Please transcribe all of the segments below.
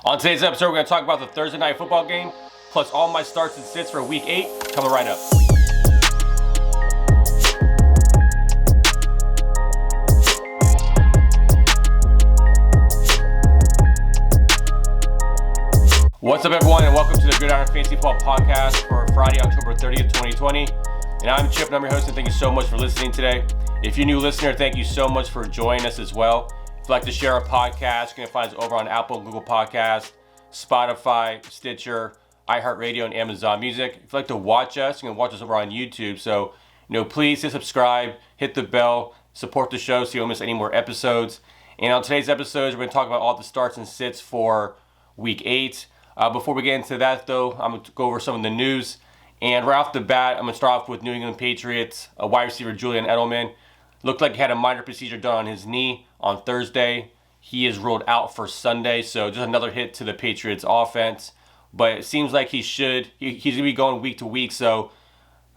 On today's episode, we're going to talk about the Thursday night football game, plus all my starts and sits for Week 8, coming right up. What's up, everyone, and welcome to the Gridiron Fantasy Football Podcast for Friday, October 30th, 2020. And I'm Chip, and I'm your host, and thank you so much for listening today. If you're a new listener, thank you so much for joining us as well. If you'd like to share our podcast, you can find us over on Apple and Google Podcasts, Spotify, Stitcher, iHeartRadio, and Amazon Music. If you'd like to watch us, you can watch us over on YouTube. So, please hit subscribe, hit the bell, support the show so you don't miss any more episodes. And on today's episodes, we're going to talk about all the starts and sits for Week 8. Before we get into that, though, I'm going to go over some of the news. And right off the bat, I'm going to start off with New England Patriots, wide receiver Julian Edelman. Looked like he had a minor procedure done on his knee on Thursday. He is ruled out for Sunday, so just another hit to the Patriots offense. But it seems like he's going to be going week to week, so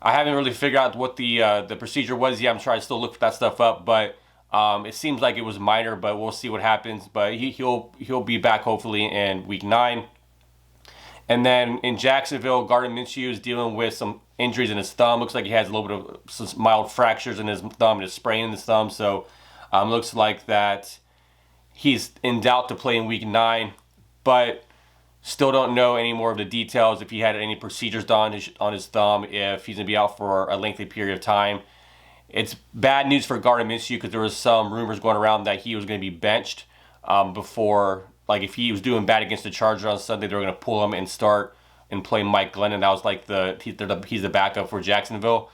I haven't really figured out what the procedure was yet. I'm trying to still look that stuff up, but it seems like it was minor, but we'll see what happens. But he'll be back hopefully in Week 9. And then in Jacksonville, Gardner Minshew is dealing with some injuries in his thumb. Looks like he has a little bit of some mild fractures in his thumb and a sprain in his thumb. So looks like that he's in doubt to play in Week 9. But still don't know any more of the details, if he had any procedures done on his thumb, if he's going to be out for a lengthy period of time. It's bad news for Gardner Minshew because there was some rumors going around that he was going to be benched before. Like, if he was doing bad against the Chargers on Sunday, they were going to pull him and start and play Mike Glennon. That was like he's the backup for Jacksonville.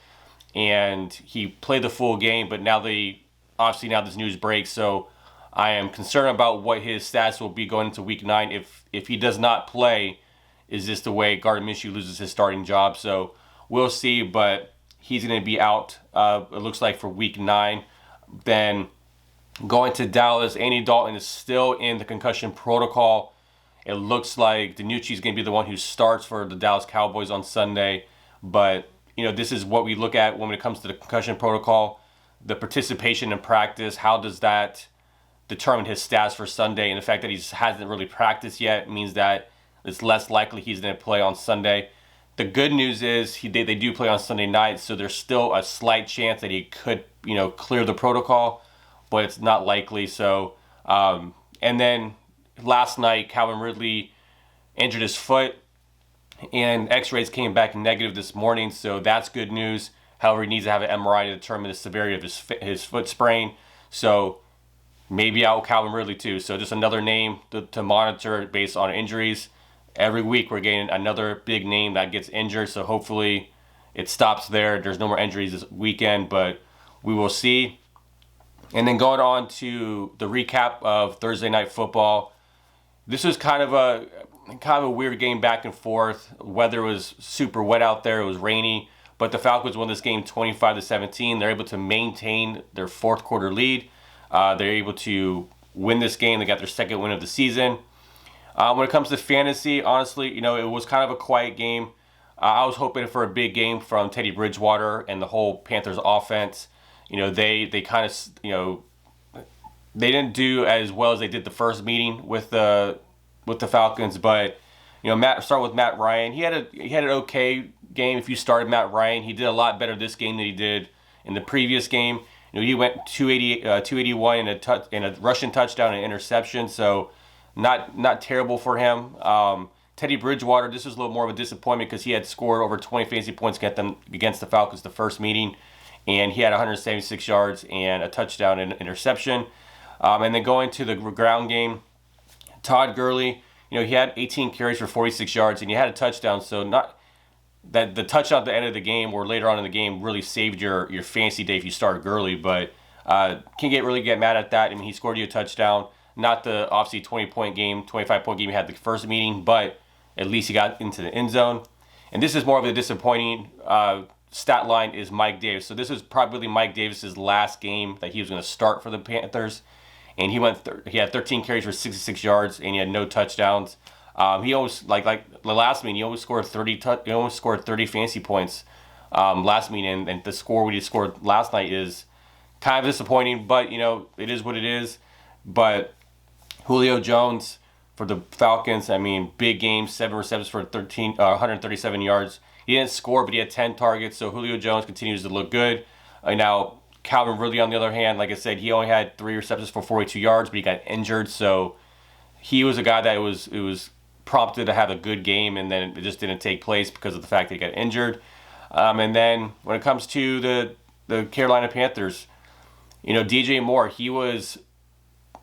And he played the full game, but now this news breaks. So I am concerned about what his stats will be going into Week 9. If he does not play, is this the way Gardner Minshew loses his starting job? So we'll see, but he's going to be out, it looks like, for Week 9. Then going to Dallas, Andy Dalton is still in the concussion protocol. It looks like DiNucci is going to be the one who starts for the Dallas Cowboys on Sunday. But, this is what we look at when it comes to the concussion protocol. The participation in practice, how does that determine his stats for Sunday? And the fact that he hasn't really practiced yet means that it's less likely he's going to play on Sunday. The good news is they do play on Sunday night, so there's still a slight chance that he could, clear the protocol, but it's not likely. So, and then last night, Calvin Ridley injured his foot, and x-rays came back negative this morning, so that's good news. However, he needs to have an MRI to determine the severity of his foot sprain. So maybe out Calvin Ridley too. So just another name to monitor based on injuries. Every week we're getting another big name that gets injured, so hopefully it stops there. There's no more injuries this weekend, but we will see. And then going on to the recap of Thursday night football. This was kind of a weird game back and forth. Weather was super wet out there. It was rainy, but the Falcons won this game 25-17. They're able to maintain their fourth quarter lead. They're able to win this game. They got their second win of the season. When it comes to fantasy, honestly, it was kind of a quiet game. I was hoping for a big game from Teddy Bridgewater and the whole Panthers offense. They kind of, they didn't do as well as they did the first meeting with the Falcons. But start with Matt Ryan. He had an okay game. If you started Matt Ryan, he did a lot better this game than he did in the previous game. He went 281 in a rushing touchdown and interception. So not terrible for him. Teddy Bridgewater, this was a little more of a disappointment because he had scored over 20 fantasy points against the Falcons the first meeting. And he had 176 yards and a touchdown and interception. And then going to the ground game, Todd Gurley, he had 18 carries for 46 yards and he had a touchdown. So not that the touchdown at the end of the game or later on in the game really saved your fantasy day if you started Gurley. But can't really get mad at that. I mean, he scored you a touchdown. Not the obviously 20-point game, 25-point game he had the first meeting, but at least he got into the end zone. And this is more of a disappointing stat line is Mike Davis. So this is probably Mike Davis's last game that he was going to start for the Panthers, and he had 13 carries for 66 yards and he had no touchdowns. He almost like the last meeting, he almost scored 30 fantasy points last meeting, and the score we just scored last night is kind of disappointing. But it is what it is. But Julio Jones for the Falcons. I mean, big game, 7 receptions for 137 yards. He didn't score, but he had 10 targets, so Julio Jones continues to look good. Now, Calvin Ridley, on the other hand, like I said, he only had 3 receptions for 42 yards, but he got injured, so he was a guy that it was prompted to have a good game, and then it just didn't take place because of the fact that he got injured. And then when it comes to the Carolina Panthers, DJ Moore, he was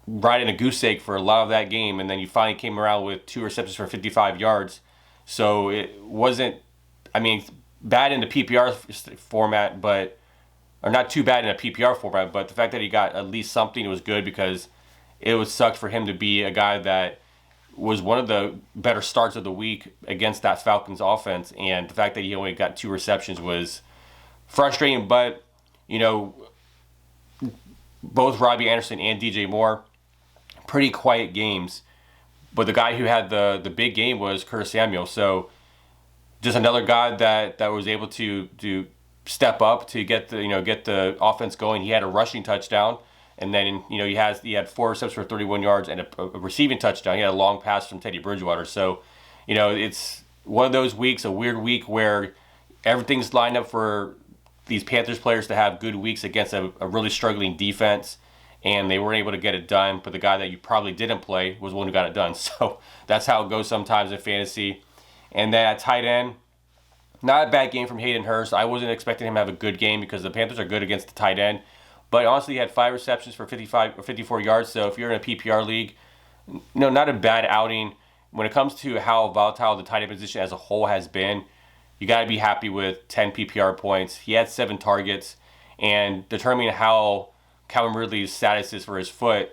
riding a goose egg for a lot of that game, and then he finally came around with 2 receptions for 55 yards. So it wasn't, bad in the PPR format, or not too bad in a PPR format, but the fact that he got at least something was good, because it would suck for him to be a guy that was one of the better starts of the week against that Falcons offense, and the fact that he only got 2 receptions was frustrating. But both Robbie Anderson and DJ Moore, pretty quiet games, but the guy who had the big game was Curtis Samuel. So just another guy that was able to step up to get the offense going. He had a rushing touchdown. And then, he had 4 receptions for 31 yards and a receiving touchdown. He had a long pass from Teddy Bridgewater. So, it's one of those weeks, a weird week where everything's lined up for these Panthers players to have good weeks against a really struggling defense. And they weren't able to get it done. But the guy that you probably didn't play was the one who got it done. So that's how it goes sometimes in fantasy. And then at tight end, not a bad game from Hayden Hurst. I wasn't expecting him to have a good game because the Panthers are good against the tight end. But honestly, he had 5 receptions for 55 or 54 yards. So if you're in a PPR league, not a bad outing. When it comes to how volatile the tight end position as a whole has been, you got to be happy with 10 PPR points. He had 7 targets, and determining how Calvin Ridley's status is for his foot,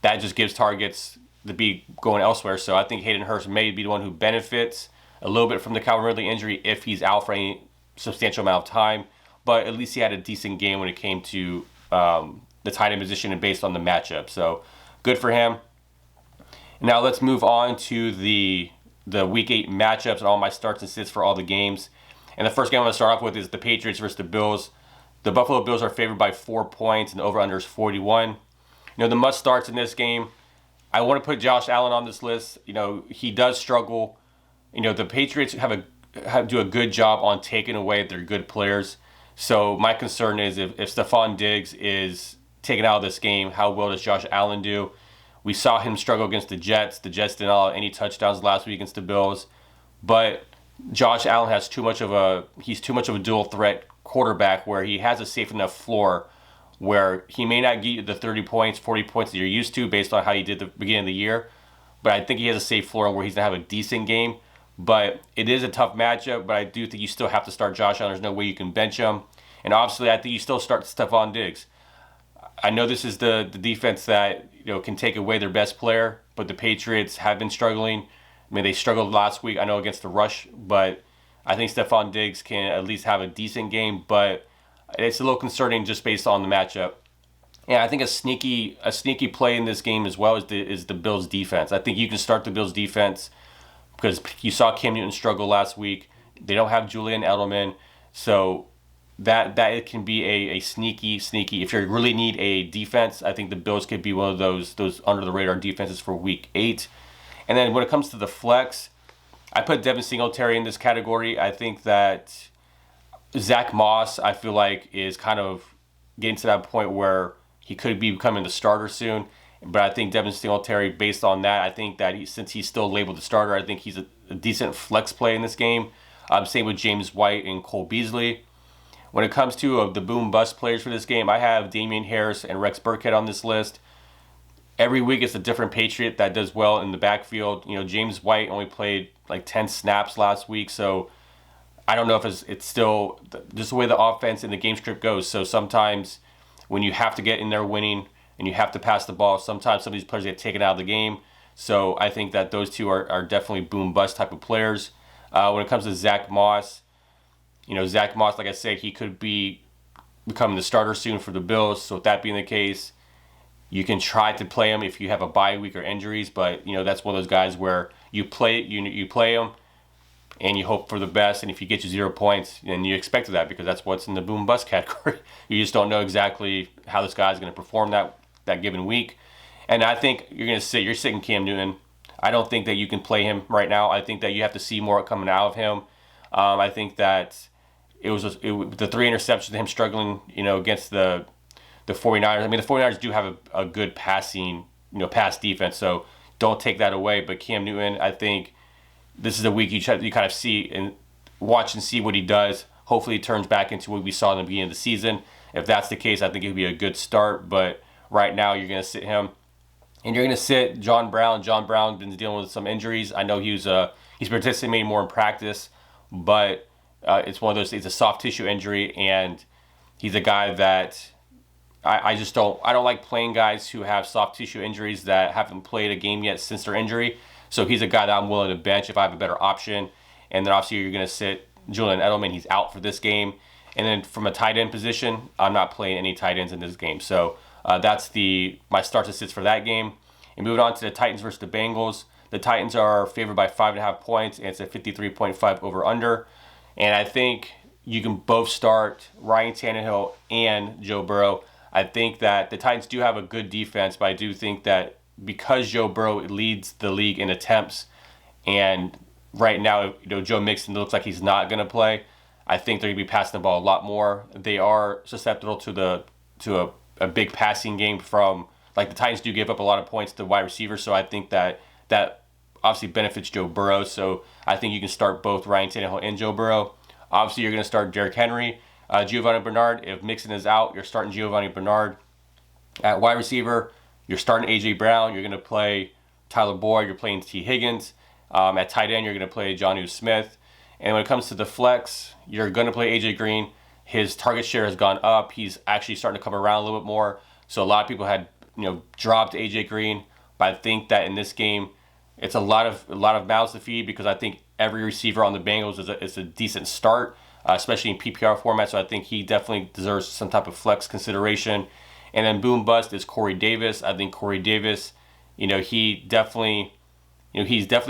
that just gives targets to be going elsewhere. So I think Hayden Hurst may be the one who benefits a little bit from the Calvin Ridley injury if he's out for any substantial amount of time. But at least he had a decent game when it came to the tight end position and based on the matchup. So good for him. Now let's move on to the Week 8 matchups and all my starts and sits for all the games. And the first game I'm going to start off with is the Patriots versus the Bills. The Buffalo Bills are favored by 4 points, and the over-under is 41. The must-starts in this game, I want to put Josh Allen on this list. He does struggle. The Patriots do a good job on taking away their good players. So my concern is if Stephon Diggs is taken out of this game, how well does Josh Allen do? We saw him struggle against the Jets. The Jets didn't allow any touchdowns last week against the Bills. But Josh Allen has too much of a dual threat quarterback where he has a safe enough floor where he may not get you the 30 points, 40 points that you're used to based on how he did the beginning of the year. But I think he has a safe floor where he's going to have a decent game. But it is a tough matchup, but I do think you still have to start Josh Allen. There's no way you can bench him. And obviously, I think you still start Stephon Diggs. I know this is the defense that can take away their best player, but the Patriots have been struggling. They struggled last week, I know, against the rush, but I think Stephon Diggs can at least have a decent game, but it's a little concerning just based on the matchup. And I think a sneaky play in this game as well is the Bills' defense. I think you can start the Bills' defense because you saw Cam Newton struggle last week. They don't have Julian Edelman, so that it can be a sneaky. If you really need a defense, I think the Bills could be one of those under the radar defenses for Week 8. And then when it comes to the flex, I put Devin Singletary in this category. I think that Zach Moss, I feel like, is kind of getting to that point where he could be becoming the starter soon. But I think Devin Singletary, based on that, I think that since he's still labeled the starter, I think he's a decent flex play in this game. Same with James White and Cole Beasley. When it comes to the boom-bust players for this game, I have Damian Harris and Rex Burkhead on this list. Every week it's a different Patriot that does well in the backfield. James White only played like 10 snaps last week, so I don't know if it's still just the way the offense and the game script goes. So sometimes when you have to get in there winning and you have to pass the ball, sometimes some of these players get taken out of the game. So I think that those two are definitely boom-bust type of players. When it comes to Zach Moss, Zach Moss, like I said, he could be becoming the starter soon for the Bills. So with that being the case, you can try to play him if you have a bye week or injuries. But that's one of those guys where you play him and you hope for the best. And if he gets you 0 points, then you expect that because that's what's in the boom bust category. You just don't know exactly how this guy's going to perform that given week. And I think you're sitting Cam Newton. I don't think that you can play him right now. I think that you have to see more coming out of him. I think that the 3 interceptions, him struggling, against the 49ers. I mean, the 49ers do have a good passing, pass defense, so don't take that away. But Cam Newton, I think this is a week you kind of see and watch and see what he does. Hopefully he turns back into what we saw in the beginning of the season. If that's the case, I think it would be a good start. But right now you're going to sit him. And you're going to sit John Brown. John Brown been dealing with some injuries. I know he's participating more in practice, but it's one of those. It's a soft tissue injury, and he's a guy that I don't like playing guys who have soft tissue injuries that haven't played a game yet since their injury. So he's a guy that I'm willing to bench if I have a better option. And then obviously you're going to sit Julian Edelman. He's out for this game. And then from a tight end position, I'm not playing any tight ends in this game. So that's my start to sits for that game. And moving on to the Titans versus the Bengals. The Titans are favored by 5.5 points, and it's a 53.5 over/under. And I think you can both start Ryan Tannehill and Joe Burrow. I think that the Titans do have a good defense, but I do think that because Joe Burrow leads the league in attempts, and right now, Joe Mixon looks like he's not going to play, I think they're going to be passing the ball a lot more. They are susceptible to a big passing game from, like, the Titans do give up a lot of points to wide receivers, so I think that obviously benefits Joe Burrow. So I think you can start both Ryan Tannehill and Joe Burrow. Obviously, you're going to start Derrick Henry, Giovanni Bernard. If Mixon is out, you're starting Giovanni Bernard. At wide receiver, you're starting A.J. Brown. You're going to play Tyler Boyd. You're playing T. Higgins. At tight end, you're going to play Jonnu Smith. And when it comes to the flex, you're going to play A.J. Green. His target share has gone up. He's actually starting to come around a little bit more. So a lot of people had dropped A.J. Green. But I think that in this game, it's a lot of mouths to feed, because I think every receiver on the Bengals is a decent start, especially in PPR format. So I think he definitely deserves some type of flex consideration. And then boom bust is Corey Davis. I think Corey Davis, he's definitely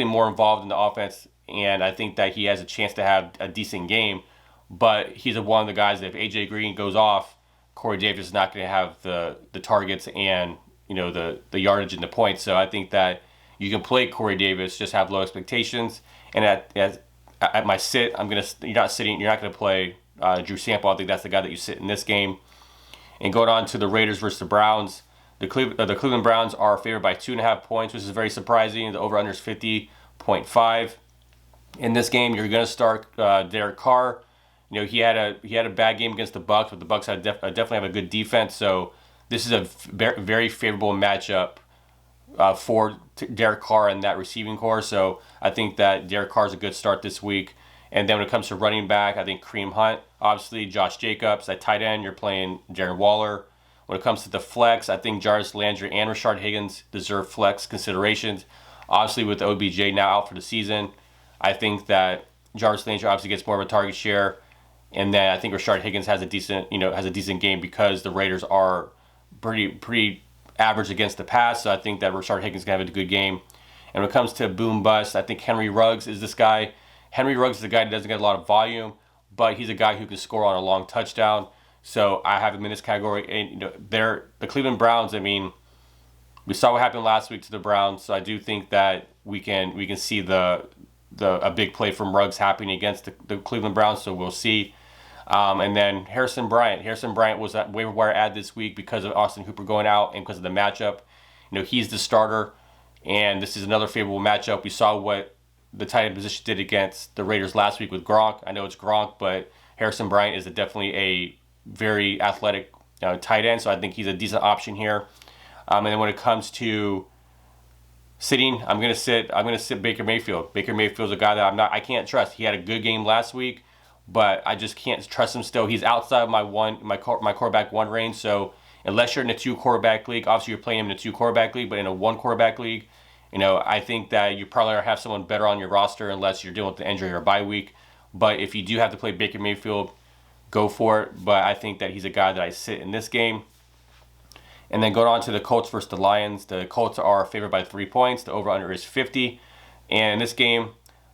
more involved in the offense, and I think that he has a chance to have a decent game. But he's one of the guys that if AJ Green goes off, Corey Davis is not going to have the targets and the yardage and the points. So I think that you can play Corey Davis, just have low expectations. And at my sit, you're not going to play Drew Sample. I think that's the guy that you sit in this game. And going on to the Raiders versus the Browns, the Cleveland Browns are favored by 2.5 points, which is very surprising. The over/under is 50.5. In this game, you're going to start Derek Carr. He had a bad game against the Bucs, but the Bucs definitely have a good defense. So this is a very favorable matchup for Derek Carr and that receiving core. So I think that Derek Carr is a good start this week. And then when it comes to running back, I think Kareem Hunt, obviously Josh Jacobs. At tight end, you're playing Darren Waller. When it comes to the flex, I think Jarvis Landry and Rashard Higgins deserve flex considerations. Obviously, with OBJ now out for the season, I think that Jarvis Landry obviously gets more of a target share. And then I think Rashard Higgins has a decent game because the Raiders are pretty average against the pass. So I think that Rashard Higgins can have a good game. And when it comes to boom bust, I think Henry Ruggs is this guy. Henry Ruggs is a guy that doesn't get a lot of volume, but he's a guy who can score on a long touchdown. So I have him in this category. And the Cleveland Browns, I mean, we saw what happened last week to the Browns. So I do think that we can see a big play from Ruggs happening against the Cleveland Browns. So we'll see. And then Harrison Bryant. Harrison Bryant was at waiver wire ad this week because of Austin Hooper going out and because of the matchup. He's the starter, and this is another favorable matchup. We saw what the tight end position did against the Raiders last week with Gronk. I know it's Gronk, but Harrison Bryant is definitely a very athletic tight end, so I think he's a decent option here. And then when it comes to sitting, I'm gonna sit Baker Mayfield. Baker Mayfield's a guy that I can't trust. He had a good game last week, but I just can't trust him still. He's outside of my quarterback one range. So unless you're in a 2-quarterback league, obviously you're playing him in a 2-quarterback league, but in a 1-quarterback league, I think that you probably have someone better on your roster unless you're dealing with the injury or bye week. But if you do have to play Baker Mayfield, go for it. But I think that he's a guy that I sit in this game. And then going on to the Colts versus the Lions. The Colts are favored by 3 points. The over/under is 50. And in this game,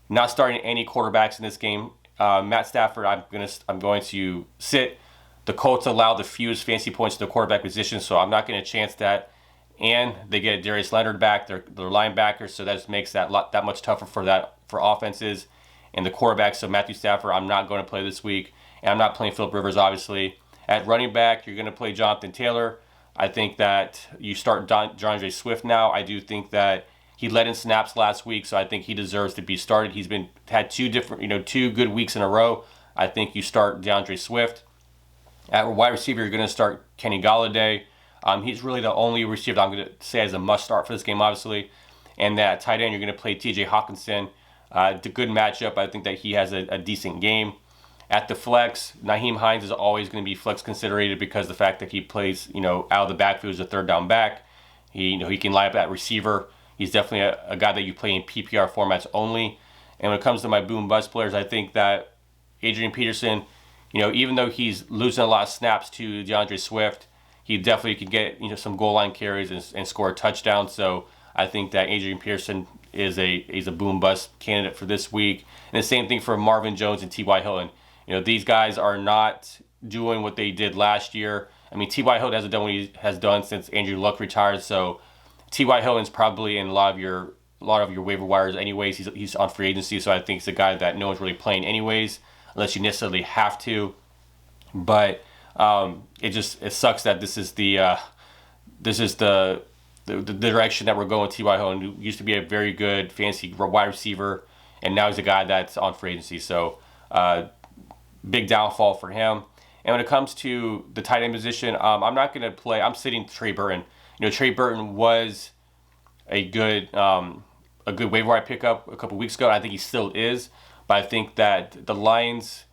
not starting any quarterbacks in this game. Matt Stafford, I'm going to sit. The Colts allow the fewest fantasy points to the quarterback position, so I'm not going to chance that. and they get Darius Leonard back, their linebackers, so that just makes that much tougher for offenses and the quarterback. So Matthew Stafford, I'm not going to play this week, and I'm not playing Phillip Rivers, obviously. At running back, you're going to play Jonathan Taylor. I think that you start DeAndre Swift now. I do think that he led in snaps last week, so I think he deserves to be started. He's had two good weeks in a row. I think you start DeAndre Swift. At wide receiver, you're going to start Kenny Golladay. He's really the only receiver that I'm going to say as a must start for this game, obviously. And that tight end, you're going to play TJ Hawkinson. It's a good matchup. I think that he has a decent game. At the flex, Nyheim Hines is always going to be flex considered because the fact that he plays, out of the backfield as a third down back. He can line up at receiver. He's definitely a guy that you play in PPR formats only. And when it comes to my boom bust players, I think that Adrian Peterson, even though he's losing a lot of snaps to DeAndre Swift, he definitely can get some goal line carries and score a touchdown. So I think that Adrian Peterson is a boom bust candidate for this week. And the same thing for Marvin Jones and T.Y. Hilton. These guys are not doing what they did last year. I mean, T.Y. Hilton hasn't done what he has done since Andrew Luck retired. So T.Y. Hilton's probably in a lot of your waiver wires anyways. He's on free agency, so I think it's a guy that no one's really playing anyways, unless you necessarily have to. But it sucks that this is the direction that we're going with T.Y. Hilton, who used to be a very good fantasy wide receiver, and now he's a guy that's on free agency. So big downfall for him. And when it comes to the tight end position, I'm not going to play. I'm sitting Trey Burton. Trey Burton was a good waiver wire pickup a couple weeks ago. I think he still is, but I think that the Lions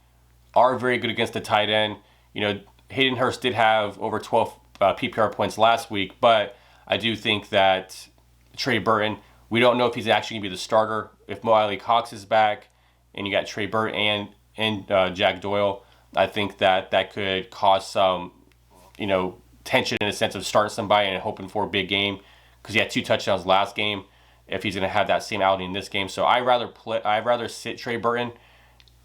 are very good against the tight end. Hayden Hurst did have over 12 PPR points last week, but I do think that Trey Burton, we don't know if he's actually going to be the starter. If Mo Alley Cox is back and you got Trey Burton and Jack Doyle, I think that could cause some, tension in the sense of starting somebody and hoping for a big game, because he had 2 touchdowns last game. If he's going to have that same outing in this game, so I'd rather sit Trey Burton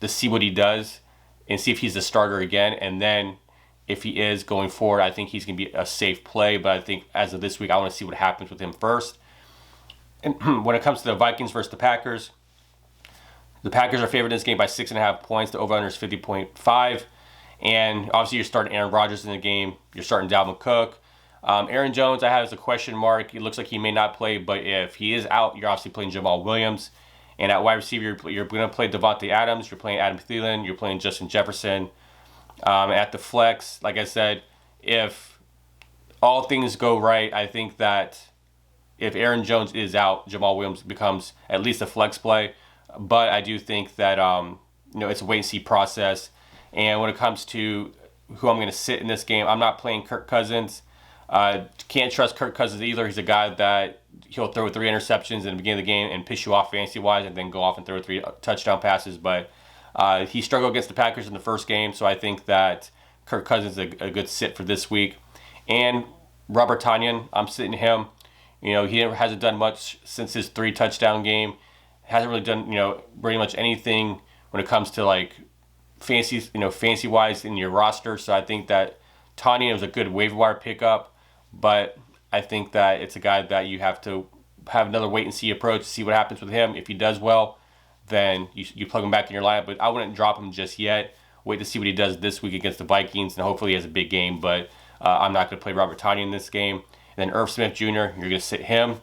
to see what he does and see if he's the starter again, and then if he is going forward, I think he's going to be a safe play. But I think as of this week, I want to see what happens with him first. And when it comes to the Vikings versus the Packers are favored in this game by 6.5 points. The over-under is 50.5. And obviously you're starting Aaron Rodgers in the game. You're starting Dalvin Cook. Aaron Jones, I have as a question mark. It looks like he may not play, but if he is out, you're obviously playing Jamal Williams. And at wide receiver, you're going to play Devontae Adams. You're playing Adam Thielen. You're playing Justin Jefferson. At the flex, like I said, if all things go right, I think that if Aaron Jones is out, Jamal Williams becomes at least a flex play. But I do think that it's a wait-and-see process. And when it comes to who I'm going to sit in this game, I'm not playing Kirk Cousins. Can't trust Kirk Cousins either. He's a guy that he'll throw 3 interceptions in the beginning of the game and piss you off fantasy-wise, and then go off and throw 3 touchdown passes. But he struggled against the Packers in the first game, so I think that Kirk Cousins is a good sit for this week. And Robert Tonyan, I'm sitting him. He hasn't done much since his 3 touchdown game. Hasn't really done pretty much anything when it comes to like fancy wise in your roster. So I think that Tonyan was a good waiver wire pickup, but I think that it's a guy that you have to have another wait and see approach to see what happens with him. If he does well, then you plug him back in your lineup. But I wouldn't drop him just yet. Wait to see what he does this week against the Vikings, and hopefully he has a big game. But I'm not going to play Robert Tonyan in this game. And then Irv Smith Jr., you're going to sit him.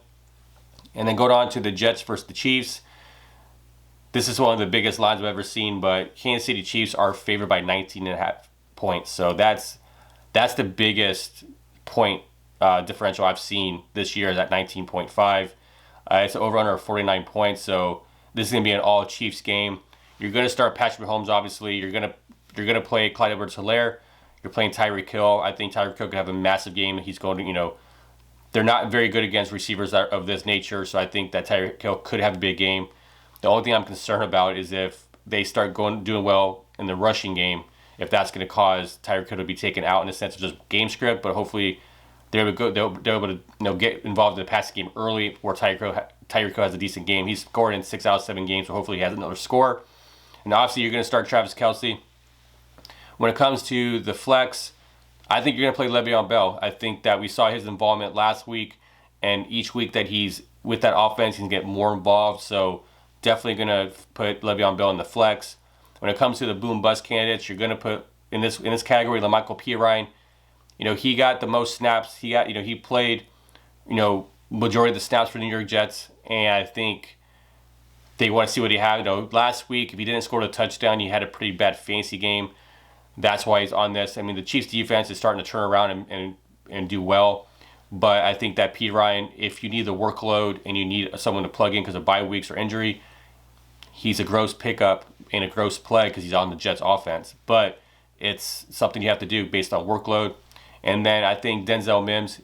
And then go on to the Jets versus the Chiefs. This is one of the biggest lines I've ever seen, but Kansas City Chiefs are favored by 19.5 points. So that's the biggest point differential I've seen this year is at 19.5. It's an over-under of 49 points, so this is going to be an all-Chiefs game. You're going to start Patrick Mahomes, obviously. You're going to play Clyde Edwards-Helaire. You're playing Tyreek Hill. I think Tyreek Hill could have a massive game. He's going to, they're not very good against receivers of this nature, so I think that Tyreek Hill could have a big game. The only thing I'm concerned about is if they start doing well in the rushing game, if that's going to cause Tyreek Hill to be taken out in the sense of just game script. But hopefully they're able to get involved in the passing game early, where Tyreek Hill has a decent game. He's scored in 6 out of 7 games, so hopefully he has another score. And obviously you're going to start Travis Kelce. When it comes to the flex, I think you're going to play Le'Veon Bell. I think that we saw his involvement last week and each week that he's with that offense, he's going to get more involved. So definitely going to put Le'Veon Bell in the flex. When it comes to the boom bust candidates, you're going to put in this category LaMichael Pirine. He got the most snaps. He played, majority of the snaps for the New York Jets, and I think they want to see what he had. Last week, if he didn't score a touchdown, he had a pretty bad fantasy game. That's why he's on this. I mean, the Chiefs' defense is starting to turn around and do well. But I think that Pirine, if you need the workload and you need someone to plug in because of bye weeks or injury, he's a gross pickup and a gross play because he's on the Jets' offense. But it's something you have to do based on workload. And then I think Denzel Mims,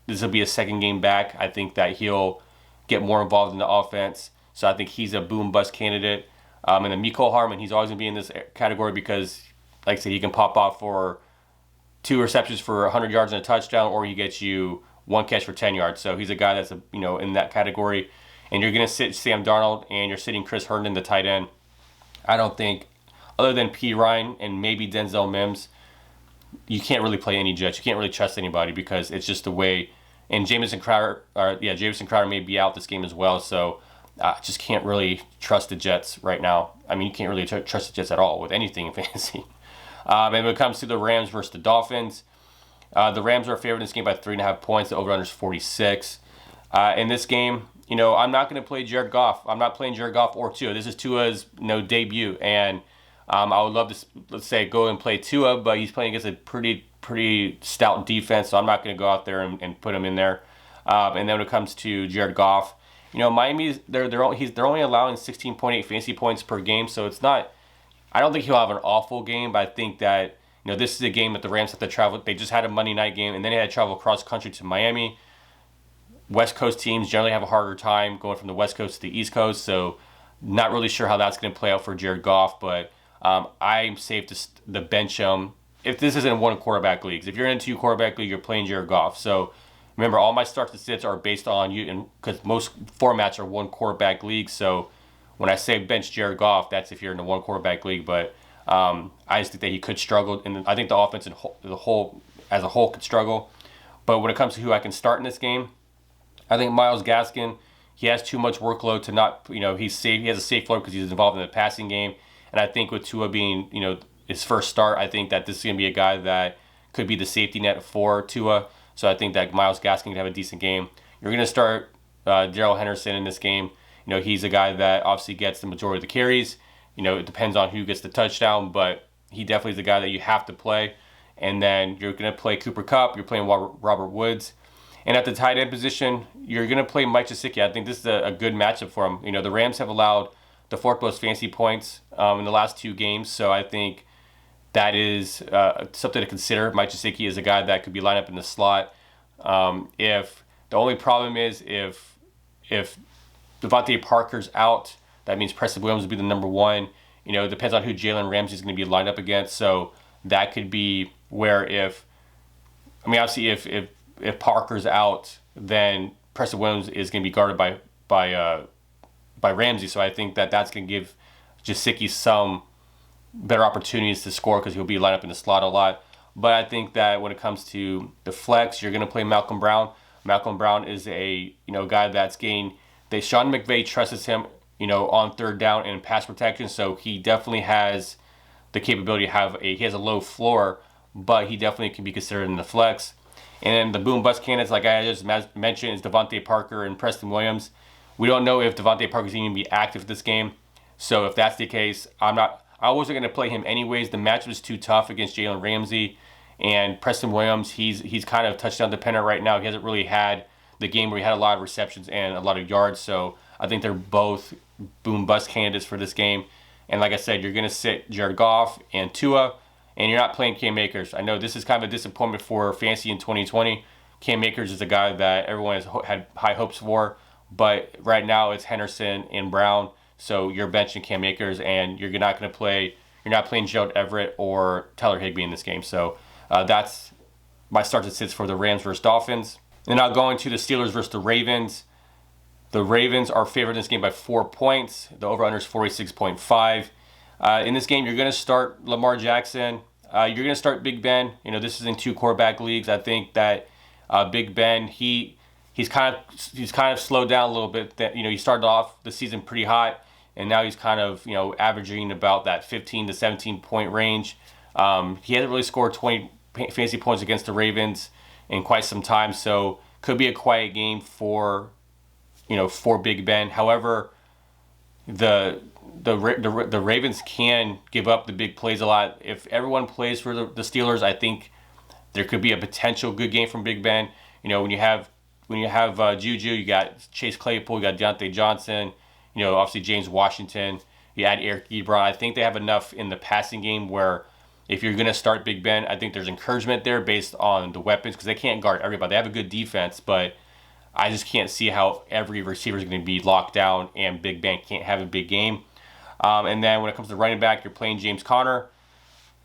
this will be a second game back. I think that he'll get more involved in the offense. So I think he's a boom-bust candidate. And then Mecole Hardman, he's always going to be in this category because, like I said, he can pop off for 2 receptions for 100 yards and a touchdown, or he gets you 1 catch for 10 yards. So he's a guy that's in that category. And you're going to sit Sam Darnold, and you're sitting Chris Herndon, the tight end. I don't think, other than Pirine and maybe Denzel Mims, you can't really play any Jets. You can't really trust anybody because it's just the way. And Jamison Crowder may be out this game as well. So just can't really trust the Jets right now. I mean, you can't really trust the Jets at all with anything in fantasy. And when it comes to the Rams versus the Dolphins, the Rams are favored in this game by 3.5 points. The over-under is 46. In this game, I'm not going to play Jared Goff. I'm not playing Jared Goff or Tua. This is Tua's debut, and I would love to, let's say, go and play Tua, but he's playing against a pretty stout defense, so I'm not going to go out there and put him in there. And then when it comes to Jared Goff, Miami, they're only allowing 16.8 fantasy points per game, so it's not. I don't think he'll have an awful game, but I think that this is a game that the Rams have to travel. They just had a Monday night game, and then they had to travel across country to Miami. West Coast teams generally have a harder time going from the West Coast to the East Coast, so not really sure how that's going to play out for Jared Goff, but I'm safe to bench him. If this isn't one quarterback leagues, if you're in a 2 quarterback league, you're playing Jared Goff. So remember, all my starts and sits are based on you, and because most formats are 1 quarterback leagues. So when I say bench Jared Goff, that's if you're in a 1 quarterback league. But I just think that he could struggle, and I think the offense as a whole could struggle. But when it comes to who I can start in this game, I think Myles Gaskin, he has too much workload to not, he's safe. He has a safe floor because he's involved in the passing game. And I think with Tua being, his first start, I think that this is going to be a guy that could be the safety net for Tua. So I think that Myles Gaskin can have a decent game. You're going to start Darrell Henderson in this game. He's a guy that obviously gets the majority of the carries. It depends on who gets the touchdown, but he definitely is the guy that you have to play. And then you're going to play Cooper Kupp. You're playing Robert Woods. And at the tight end position, you're going to play Mike Gesicki. I think this is a good matchup for him. The Rams have allowed the 4th most fantasy points in the last 2 games. So I think that is something to consider. Mike Gesicki is a guy that could be lined up in the slot. If the only problem is if Devontae Parker's out, that means Preston Williams will be the number 1. It depends on who Jalen Ramsey is going to be lined up against. So that could be where obviously if Parker's out, then Preston Williams is going to be guarded by Ramsey. So I think that that's going to give Gesicki some better opportunities to score because he'll be lined up in the slot a lot. But I think that when it comes to the flex, you're going to play Malcolm Brown. Malcolm Brown is a guy that's gained. Sean McVay trusts him on 3rd down and pass protection. So he definitely has the capability to he has a low floor, but he definitely can be considered in the flex. And then the boom bust candidates, like I just mentioned, is Devontae Parker and Preston Williams. We don't know if Devontae Parker is going to be active this game. So if that's the case, I wasn't going to play him anyways. The matchup is too tough against Jalen Ramsey and Preston Williams. He's kind of touchdown dependent right now. He hasn't really had the game where he had a lot of receptions and a lot of yards. So I think they're both boom bust candidates for this game. And like I said, you're going to sit Jared Goff and Tua. And you're not playing Cam Akers. I know this is kind of a disappointment for fantasy in 2020. Cam Akers is a guy that everyone has had high hopes for, but right now it's Henderson and Brown. So you're benching Cam Akers, and you're not playing Gerald Everett or Tyler Higbee in this game. So that's my starts and sits for the Rams versus Dolphins. And now going to the Steelers versus the Ravens. The Ravens are favored in this game by 4 points. The over-under is 46.5. In this game, you're going to start Lamar Jackson. You're going to start Big Ben. This is in 2 quarterback leagues. I think that Big Ben, he he's kind of slowed down a little bit. That he started off the season pretty hot, and now he's kind of averaging about that 15 to 17 point range. He hasn't really scored 20 fantasy points against the Ravens in quite some time, so could be a quiet game for Big Ben. However, the Ravens can give up the big plays a lot. If everyone plays for the Steelers, I think there could be a potential good game from Big Ben. When you have Juju, you got Chase Claypool, you got Deontay Johnson, obviously James Washington, you add Eric Ebron. I think they have enough in the passing game where if you're going to start Big Ben, I think there's encouragement there based on the weapons because they can't guard everybody. They have a good defense, but I just can't see how every receiver is going to be locked down and Big Ben can't have a big game. And then when it comes to running back, you're playing James Conner.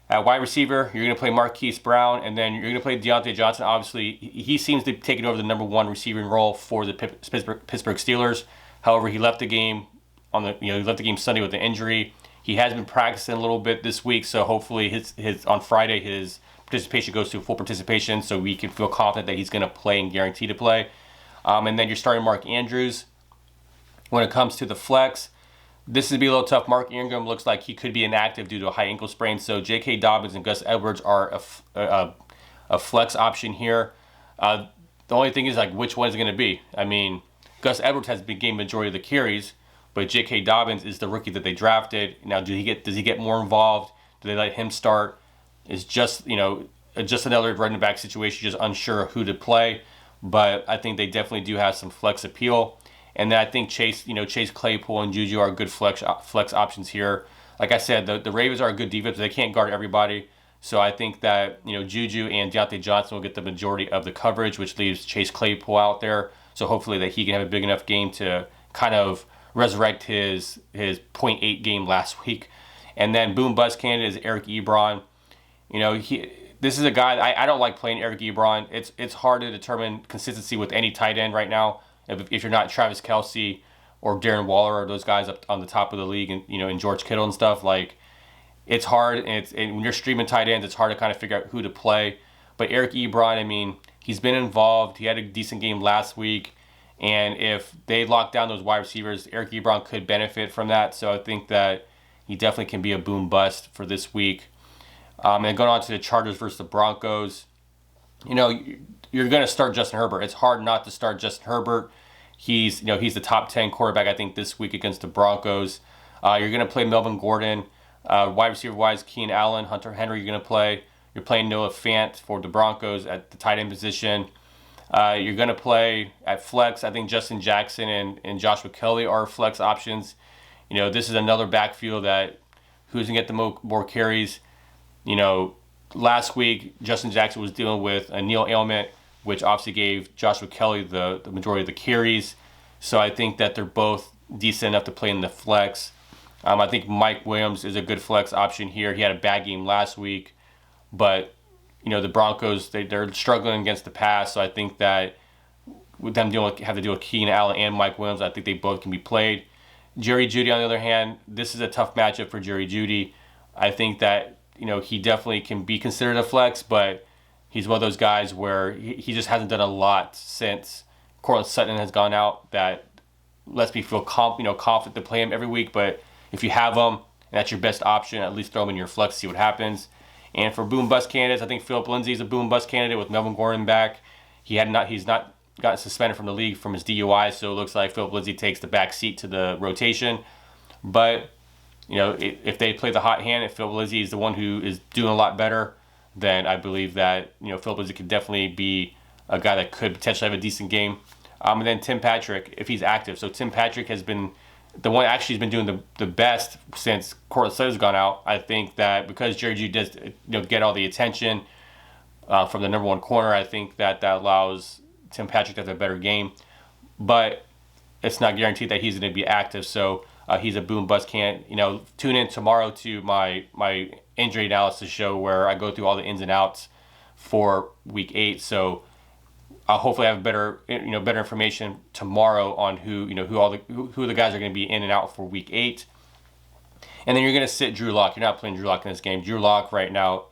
At wide receiver, you're going to play Marquise Brown, and then you're going to play Deontay Johnson. Obviously, he seems to be taking over the number one receiving role for the Pittsburgh Steelers. However, he left the game Sunday with an injury. He has been practicing a little bit this week, so hopefully his on Friday his participation goes to full participation, so we can feel confident that he's going to play and guaranteed to play. And then you're starting Mark Andrews. When it comes to the flex, this is going to be a little tough. Mark Ingram looks like he could be inactive due to a high ankle sprain, so J.K. Dobbins and Gus Edwards are a flex option here. The only thing is which one is it going to be? I mean, Gus Edwards has been getting majority of the carries, but J.K. Dobbins is the rookie that they drafted. Now, does he get more involved? Do they let him start? It's just another running back situation, just unsure who to play. But I think they definitely do have some flex appeal. And then I think Chase Claypool and Juju are good flex options here. Like I said, the Ravens are a good defense, but they can't guard everybody. So I think that Juju and Deontay Johnson will get the majority of the coverage, which leaves Chase Claypool out there. So hopefully that he can have a big enough game to kind of resurrect his .8 game last week. And then boom bust candidate is Eric Ebron. This is a guy I don't like playing Eric Ebron. It's hard to determine consistency with any tight end right now. If you're not Travis Kelce or Darren Waller or those guys up on the top of the league and George Kittle and stuff, it's hard. And when you're streaming tight ends, it's hard to kind of figure out who to play. But Eric Ebron, I mean, he's been involved. He had a decent game last week. And if they lock down those wide receivers, Eric Ebron could benefit from that. So I think that he definitely can be a boom bust for this week. And going on to the Chargers versus the Broncos, you're going to start Justin Herbert. It's hard not to start Justin Herbert. He's the top 10 quarterback, I think, this week against the Broncos. You're going to play Melvin Gordon. Wide receiver-wise, Keenan Allen, Hunter Henry you're going to play. You're playing Noah Fant for the Broncos at the tight end position. You're going to play at flex. I think Justin Jackson and Joshua Kelly are flex options. This is another backfield that who's going to get the more carries. Last week, Justin Jackson was dealing with a knee ailment, which obviously gave Joshua Kelly the majority of the carries. So I think that they're both decent enough to play in the flex. I think Mike Williams is a good flex option here. He had a bad game last week, but the Broncos, they're struggling against the pass. So I think that with them have to deal with Keenan Allen and Mike Williams, I think they both can be played. Jerry Jeudy, on the other hand, this is a tough matchup for Jerry Jeudy. I think that he definitely can be considered a flex, but he's one of those guys where he just hasn't done a lot since Courtland Sutton has gone out that lets me feel confident to play him every week. But if you have him and that's your best option, at least throw him in your flex, see what happens. And for boom bust candidates, I think Philip Lindsay is a boom bust candidate with Melvin Gordon back. He's not gotten suspended from the league from his DUI, so it looks like Philip Lindsay takes the back seat to the rotation. But if they play the hot hand, if Philip Lindsay is the one who is doing a lot better, then I believe that Philip Lindsay could definitely be a guy that could potentially have a decent game. And then Tim Patrick, if he's active. So Tim Patrick has been the one actually has been doing the best since Courtland Sutton's gone out. I think that because Jerry Jeudy does get all the attention from the number one corner, I think that allows Tim Patrick to have a better game. But it's not guaranteed that he's going to be active. So he's a boom bust can't. Tune in tomorrow to my injury analysis show where I go through all the ins and outs for week 8. So I'll hopefully have better information tomorrow on who the guys are going to be in and out for week 8. And then you're going to sit Drew Lock. You're not playing Drew Lock in this game. Drew Lock right now,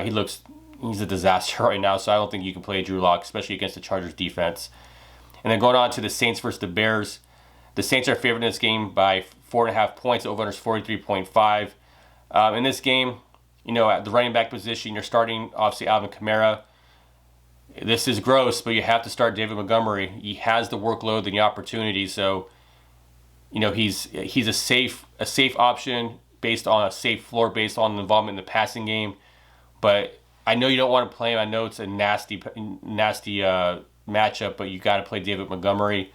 he's a disaster right now. So I don't think you can play Drew Lock, especially against the Chargers defense. And then going on to the Saints versus the Bears. The Saints are favored in this game by 4.5 points. Over under is 43.5. In this game, at the running back position, you're starting, obviously, Alvin Kamara. This is gross, but you have to start David Montgomery. He has the workload and the opportunity, so he's a safe option based on a safe floor, based on the involvement in the passing game. But I know you don't want to play him. I know it's a nasty matchup, but you got to play David Montgomery.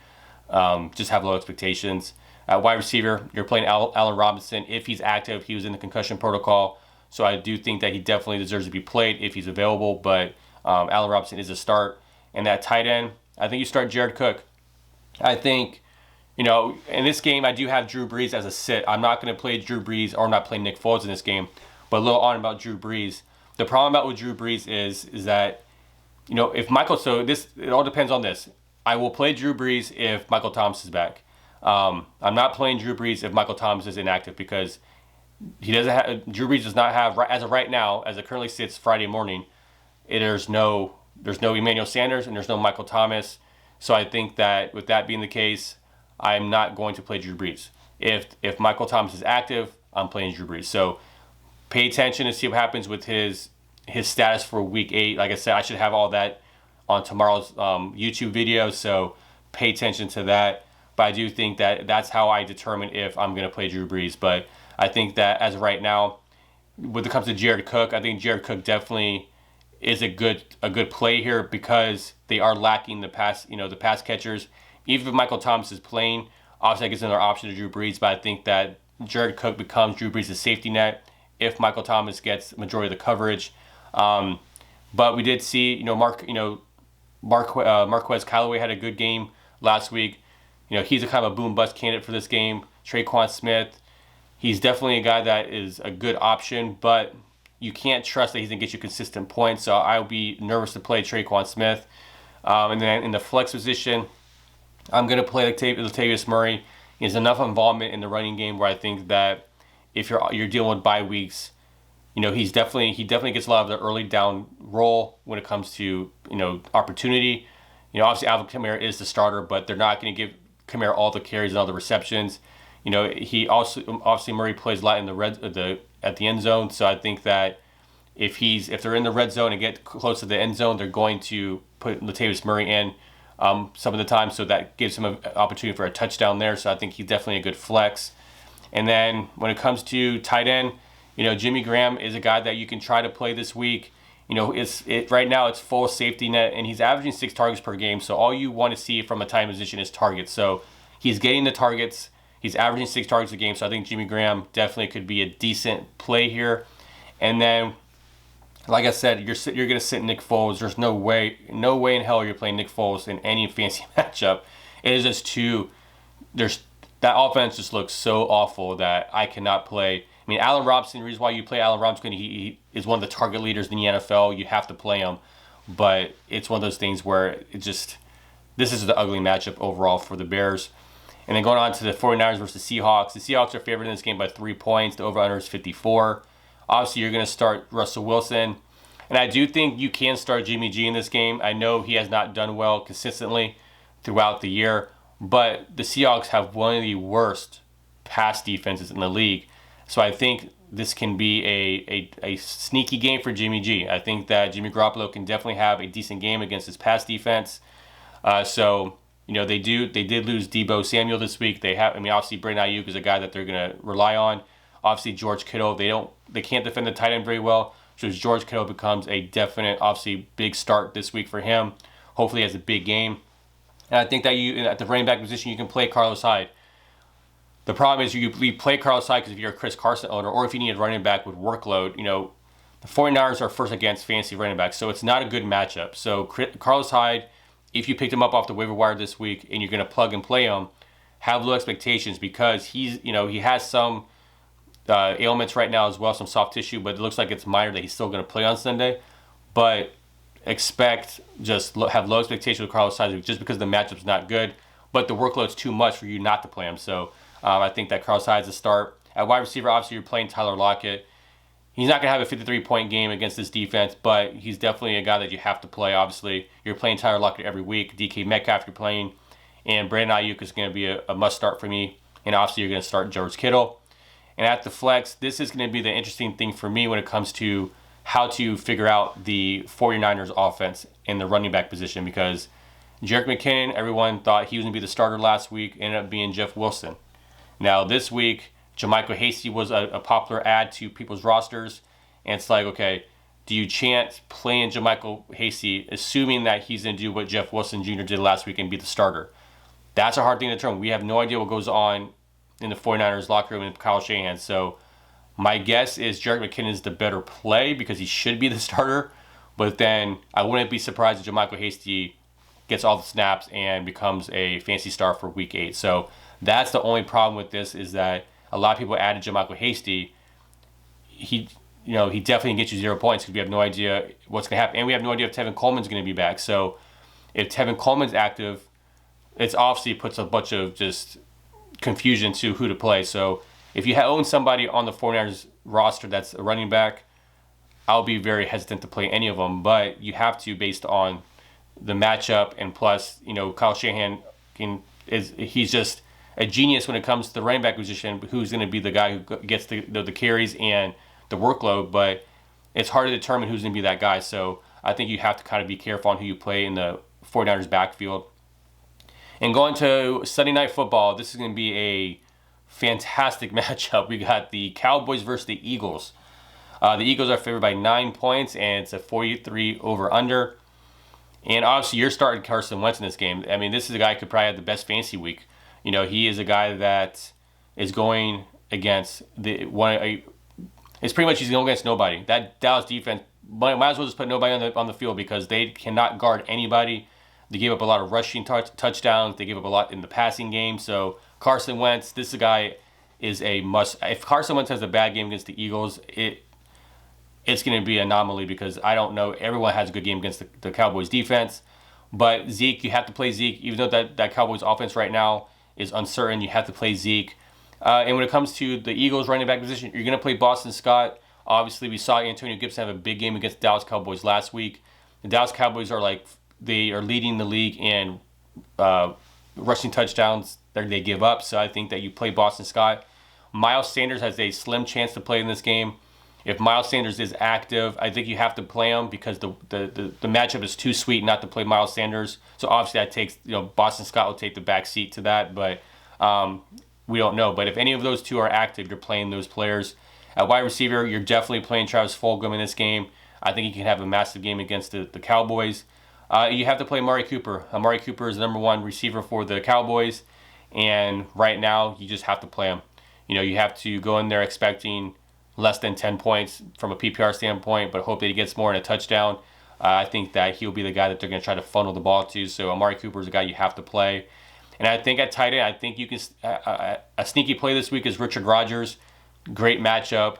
Just have low expectations. At wide receiver, you're playing Allen Robinson. If he's active, he was in the concussion protocol, so I do think that he definitely deserves to be played if he's available. But Allen Robinson is a start. And that tight end, I think you start Jared Cook. I think, in this game, I do have Drew Brees as a sit. I'm not going to play Drew Brees, or I'm not playing Nick Foles in this game. But a little on about Drew Brees. The problem with Drew Brees is that, if Michael, it all depends on this. I will play Drew Brees if Michael Thomas is back. I'm not playing Drew Brees if Michael Thomas is inactive, because Drew Brees does not have, as of right now, as it currently sits Friday morning, there's no Emmanuel Sanders and there's no Michael Thomas. So I think that with that being the case, I'm not going to play Drew Brees. If Michael Thomas is active, I'm playing Drew Brees. So pay attention and see what happens with his status for week 8. Like I said, I should have all that on tomorrow's YouTube video, so pay attention to that. But I do think that that's how I determine if I'm going to play Drew Brees. But I think that as of right now, when it comes to Jared Cook, I think Jared Cook definitely is a good play here, because they are lacking the pass catchers. Even if Michael Thomas is playing, obviously that gives another option to Drew Brees, but I think that Jared Cook becomes Drew Brees' safety net if Michael Thomas gets majority of the coverage. But we did see, Marquez Callaway had a good game last week. He's a kind of a boom bust candidate for this game. Traquan Smith, he's definitely a guy that is a good option, but you can't trust that he's going to get you consistent points. So I'll be nervous to play Traquan Smith. And then in the flex position, I'm going to play Latavius Murray. He has enough involvement in the running game where I think that if you're dealing with bye weeks, he definitely gets a lot of the early down role when it comes to opportunity. Obviously Alvin Kamara is the starter, but they're not going to give Kamara all the carries and all the receptions. He also, obviously Murray plays a lot in at the end zone, so I think that if they're in the red zone and get close to the end zone, they're going to put Latavius Murray in some of the time, so that gives him an opportunity for a touchdown there. So I think he's definitely a good flex. And then when it comes to tight end, Jimmy Graham is a guy that you can try to play this week. Right now it's full safety net, and he's averaging 6 targets per game. So all you want to see from a tight end position is targets. So he's getting the targets. He's averaging 6 targets a game. So I think Jimmy Graham definitely could be a decent play here. And then, like I said, you're going to sit Nick Foles. There's no way in hell you're playing Nick Foles in any fancy matchup. It is just that offense just looks so awful that I cannot play. I mean, Allen Robinson, the reason why you play Allen Robinson, he is one of the target leaders in the NFL. You have to play him. But it's one of those things where this is the ugly matchup overall for the Bears. And then going on to the 49ers versus the Seahawks. The Seahawks are favored in this game by 3 points. The over-under is 54. Obviously, you're going to start Russell Wilson. And I do think you can start Jimmy G in this game. I know he has not done well consistently throughout the year, but the Seahawks have one of the worst pass defenses in the league. So I think this can be a sneaky game for Jimmy G. I think that Jimmy Garoppolo can definitely have a decent game against his pass defense. They did lose Deebo Samuel this week. Obviously Brandon Ayuk is a guy that they're going to rely on. Obviously George Kittle, they can't defend the tight end very well. So George Kittle becomes a definite, obviously big start this week for him. Hopefully he has a big game. And I think that at the running back position, you can play Carlos Hyde. The problem is you play Carlos Hyde because if you're a Chris Carson owner, or if you need a running back with workload, the 49ers are first against fantasy running backs, so it's not a good matchup. So Carlos Hyde, if you picked him up off the waiver wire this week and you're going to plug and play him, have low expectations, because he has some ailments right now as well, some soft tissue, but it looks like it's minor that he's still going to play on Sunday. But have low expectations with Carlos Hyde just because the matchup's not good, but the workload's too much for you not to play him. So I think that Carlos Hyde's a start. At wide receiver, obviously you're playing Tyler Lockett. He's not going to have a 53-point game against this defense, but he's definitely a guy that you have to play. Obviously, you're playing Tyler Lockett every week. DK Metcalf you're playing. And Brandon Ayuk is going to be a must start for me. And obviously, you're going to start George Kittle. And at the flex, this is going to be the interesting thing for me when it comes to how to figure out the 49ers offense in the running back position, because Jerick McKinnon, everyone thought he was going to be the starter last week, ended up being Jeff Wilson. Now, this week, Jermichael Hasty was a popular add to people's rosters. And it's like, okay, do you chance playing Jermichael Hasty, assuming that he's going to do what Jeff Wilson Jr. did last week and be the starter? That's a hard thing to determine. We have no idea what goes on in the 49ers locker room and Kyle Shanahan. So my guess is Jerick McKinnon is the better play because he should be the starter. But then I wouldn't be surprised if Jermichael Hasty gets all the snaps and becomes a fancy star for week 8. So that's the only problem with this, is that a lot of people added Jermichael Hasty. He definitely gets you 0 points because we have no idea what's going to happen. And we have no idea if Tevin Coleman's going to be back. So if Tevin Coleman's active, it's obviously puts a bunch of just confusion to who to play. So if you own somebody on the 49ers roster that's a running back, I'll be very hesitant to play any of them. But you have to, based on the matchup, and plus, Kyle Shanahan he's just a genius when it comes to the running back position, who's going to be the guy who gets the carries and the workload. But it's hard to determine who's going to be that guy. So I think you have to kind of be careful on who you play in the 49ers backfield. And going to Sunday Night Football, this is going to be a fantastic matchup. We got the Cowboys versus the Eagles. The Eagles are favored by 9 points, and it's a 43 over-under. And obviously, you're starting Carson Wentz in this game. I mean, this is a guy who could probably have the best fantasy week. He is a guy that is going against it's pretty much he's going against nobody. That Dallas defense might as well just put nobody on the field because they cannot guard anybody. They gave up a lot of rushing touchdowns. They gave up a lot in the passing game. So Carson Wentz, this guy is a must. If Carson Wentz has a bad game against the Eagles, it's going to be an anomaly because I don't know. Everyone has a good game against the Cowboys defense. But Zeke, you have to play Zeke. Even though that Cowboys offense right now is uncertain, you have to play Zeke. And when it comes to the Eagles running back position, you're going to play Boston Scott. Obviously, we saw Antonio Gibson have a big game against the Dallas Cowboys last week. The Dallas Cowboys are leading the league in rushing touchdowns that they give up. So I think that you play Boston Scott. Miles Sanders has a slim chance to play in this game. If Miles Sanders is active, I think you have to play him because the matchup is too sweet not to play Miles Sanders. So obviously that takes, Boston Scott will take the back seat to that, but we don't know. But if any of those two are active, you're playing those players. At wide receiver, you're definitely playing Travis Fulgham in this game. I think he can have a massive game against the Cowboys. You have to play Amari Cooper. Amari Cooper is the number one receiver for the Cowboys, and right now you just have to play him. You have to go in there expecting less than 10 points from a PPR standpoint, but hope that he gets more in a touchdown. I think that he'll be the guy that they're going to try to funnel the ball to. So Amari Cooper is a guy you have to play. And I think at tight end, I think you can a sneaky play this week is Richard Rodgers. Great matchup.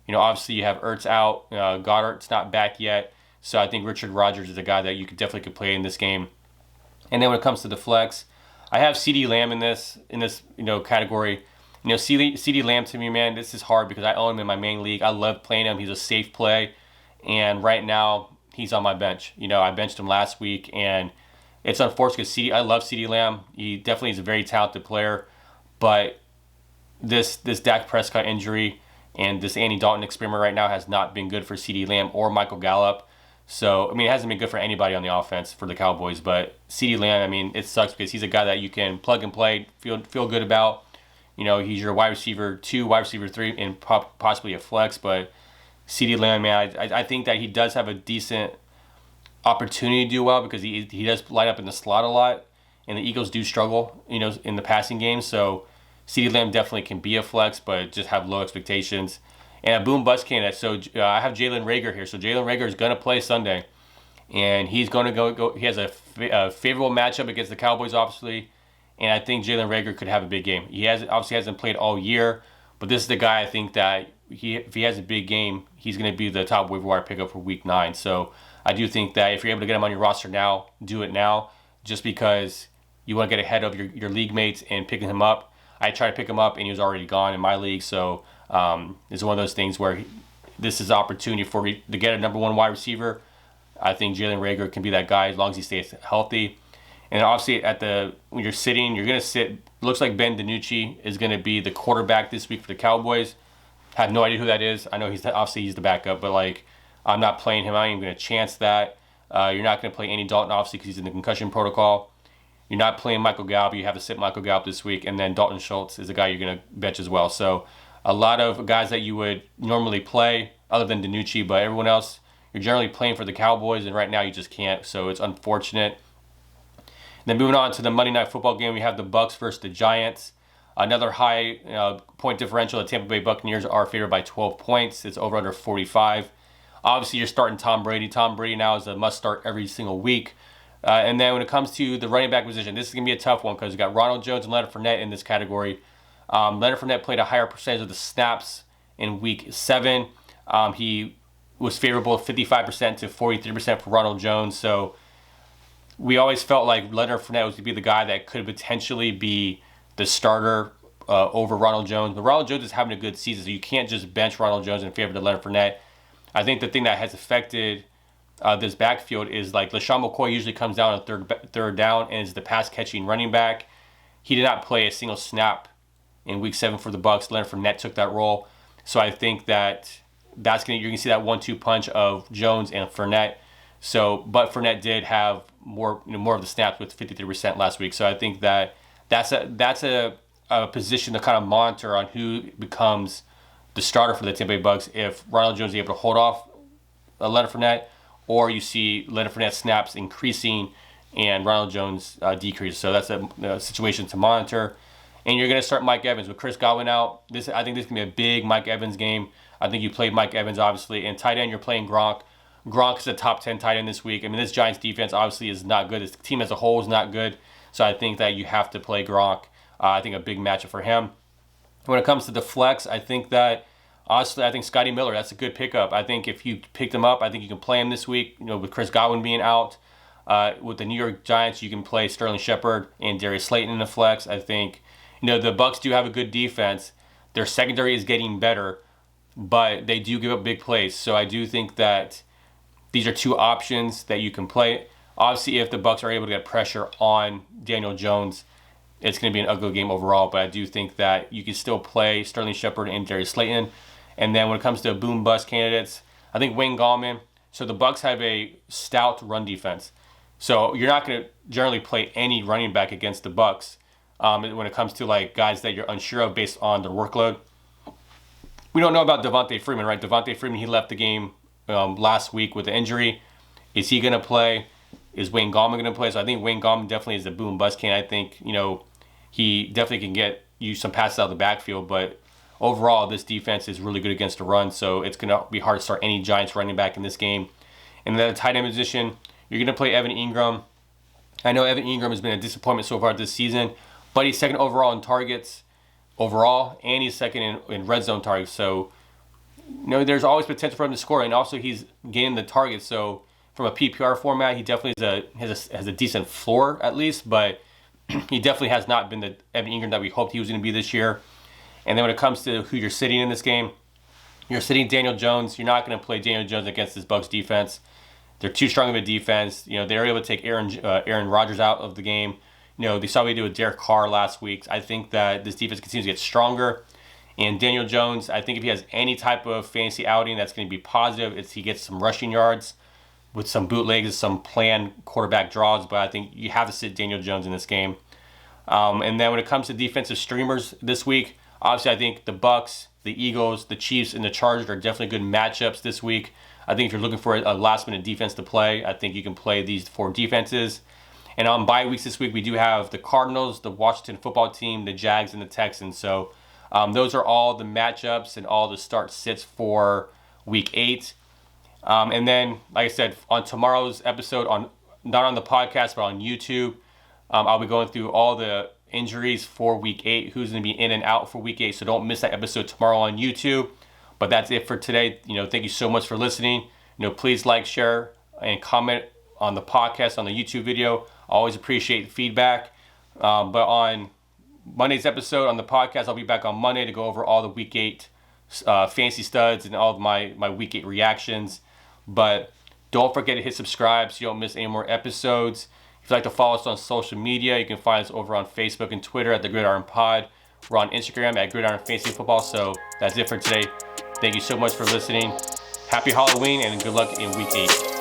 Obviously you have Ertz out. Goddard's not back yet. So I think Richard Rodgers is a guy that you definitely could play in this game. And then when it comes to the flex, I have CeeDee Lamb in this category. CeeDee Lamb, to me, man, this is hard because I own him in my main league. I love playing him. He's a safe play. And right now, he's on my bench. I benched him last week, and it's unfortunate because I love CeeDee Lamb. He definitely is a very talented player. But this Dak Prescott injury and this Andy Dalton experiment right now has not been good for CeeDee Lamb or Michael Gallup. So, it hasn't been good for anybody on the offense for the Cowboys. But CeeDee Lamb, it sucks because he's a guy that you can plug and play, feel good about. He's your wide receiver 2, wide receiver 3, and possibly a flex. But CeeDee Lamb, man, I think that he does have a decent opportunity to do well because he does light up in the slot a lot. And the Eagles do struggle, in the passing game. So CeeDee Lamb definitely can be a flex, but just have low expectations. And a boom bust candidate. So I have Jalen Reagor here. So Jalen Reagor is going to play Sunday. And he's going to go. He has a favorable matchup against the Cowboys, obviously. And I think Jalen Reagor could have a big game. He obviously hasn't played all year, but this is the guy I think that if he has a big game, he's going to be the top waiver wire pickup for Week 9. So I do think that if you're able to get him on your roster now, do it now, just because you want to get ahead of your league mates and picking him up. I tried to pick him up, and he was already gone in my league. So it's one of those things where this is an opportunity to get a number one wide receiver. I think Jalen Reagor can be that guy as long as he stays healthy. And obviously, when you're sitting, you're going to sit. Looks like Ben DiNucci is going to be the quarterback this week for the Cowboys. Have no idea who that is. I know he's the backup, but like I'm not playing him. I ain't going to chance that. You're not going to play Andy Dalton obviously because he's in the concussion protocol. You're not playing Michael Gallup. You have to sit Michael Gallup this week, and then Dalton Schultz is a guy you're going to bench as well. So a lot of guys that you would normally play, other than DiNucci, but everyone else you're generally playing for the Cowboys, and right now you just can't. So it's unfortunate. Then moving on to the Monday Night Football game, we have the Bucs versus the Giants. Another high point differential. The Tampa Bay Buccaneers are favored by 12 points. It's over under 45. Obviously, you're starting Tom Brady. Tom Brady now is a must start every single week. And then when it comes to the running back position, this is going to be a tough one because you got Ronald Jones and Leonard Fournette in this category. Leonard Fournette played a higher percentage of the snaps in Week 7. He was favorable 55% to 43% for Ronald Jones. So we always felt like Leonard Fournette was going to be the guy that could potentially be the starter over Ronald Jones. But Ronald Jones is having a good season, so you can't just bench Ronald Jones in favor of Leonard Fournette. I think the thing that has affected this backfield is like LaShawn McCoy usually comes down on third down and is the pass-catching running back. He did not play a single snap in Week 7 for the Bucs. Leonard Fournette took that role. So I think that you're going to see that 1-2 punch of Jones and Fournette. But Fournette did have more of the snaps with 53% last week. So I think that's a position to kind of monitor on who becomes the starter for the Tampa Bay Bucs. If Ronald Jones is able to hold off Leonard Fournette, or you see Leonard Fournette snaps increasing and Ronald Jones decrease. So that's a situation to monitor. And you're going to start Mike Evans with Chris Godwin out. I think this is going to be a big Mike Evans game. I think you played Mike Evans, obviously. And tight end, you're playing Gronk. Gronk is a top 10 tight end this week. I mean, this Giants defense obviously is not good. This team as a whole is not good. So I think that you have to play Gronk. I think a big matchup for him. When it comes to the flex, I think Scotty Miller, that's a good pickup. I think if you picked him up, I think you can play him this week. With Chris Godwin being out. With the New York Giants, you can play Sterling Shepard and Darius Slayton in the flex. I think, the Bucs do have a good defense. Their secondary is getting better, but they do give up big plays. So I do think that these are two options that you can play. Obviously, if the Bucs are able to get pressure on Daniel Jones, it's going to be an ugly game overall. But I do think that you can still play Sterling Shepard and Darius Slayton. And then when it comes to boom-bust candidates, I think Wayne Gallman. So the Bucs have a stout run defense. So you're not going to generally play any running back against the Bucs when it comes to like guys that you're unsure of based on their workload. We don't know about Devontae Freeman, right? Devontae Freeman, he left the game last week with an injury. Is he going to play? Is Wayne Gallman going to play? So I think Wayne Gallman definitely is a boom-bust candidate. I think, he definitely can get you some passes out of the backfield, but overall, this defense is really good against the run, so it's going to be hard to start any Giants running back in this game. And then the tight end position, you're going to play Evan Ingram. I know Evan Ingram has been a disappointment so far this season, but he's second overall in targets overall, and he's second in red zone targets. So, there's always potential for him to score, and also he's gaining the targets. So, from a PPR format, he definitely has a decent floor at least, but he definitely has not been the Evan Ingram that we hoped he was going to be this year. And then when it comes to who you're sitting in this game, you're sitting Daniel Jones. You're not going to play Daniel Jones against this Bucs defense. They're too strong of a defense. They're able to take Aaron Rodgers out of the game. They saw what they did with Derek Carr last week. I think that this defense continues to get stronger. And Daniel Jones, I think if he has any type of fantasy outing that's going to be positive, he gets some rushing yards with some bootlegs, some planned quarterback draws. But I think you have to sit Daniel Jones in this game. And then when it comes to defensive streamers this week, obviously I think the Bucs, the Eagles, the Chiefs, and the Chargers are definitely good matchups this week. I think if you're looking for a last-minute defense to play, I think you can play these four defenses. And on bye weeks this week, we do have the Cardinals, the Washington football team, the Jags, and the Texans. So those are all the matchups and all the start-sits for Week 8. And then, like I said, on tomorrow's episode, not on the podcast, but on YouTube, I'll be going through all the injuries for Week 8, who's going to be in and out for Week 8. So don't miss that episode tomorrow on YouTube. But that's it for today. Thank you so much for listening. Please like, share, and comment on the podcast, on the YouTube video. I always appreciate feedback. But on Monday's episode on the podcast, I'll be back on Monday to go over all the Week 8 fancy studs and all of my Week 8 reactions. But don't forget to hit subscribe so you don't miss any more episodes. If you'd like to follow us on social media, you can find us over on Facebook and Twitter at The Gridiron Pod. We're on Instagram at Gridiron Fantasy Football. So that's it for today. Thank you so much for listening. Happy Halloween and good luck in Week 8.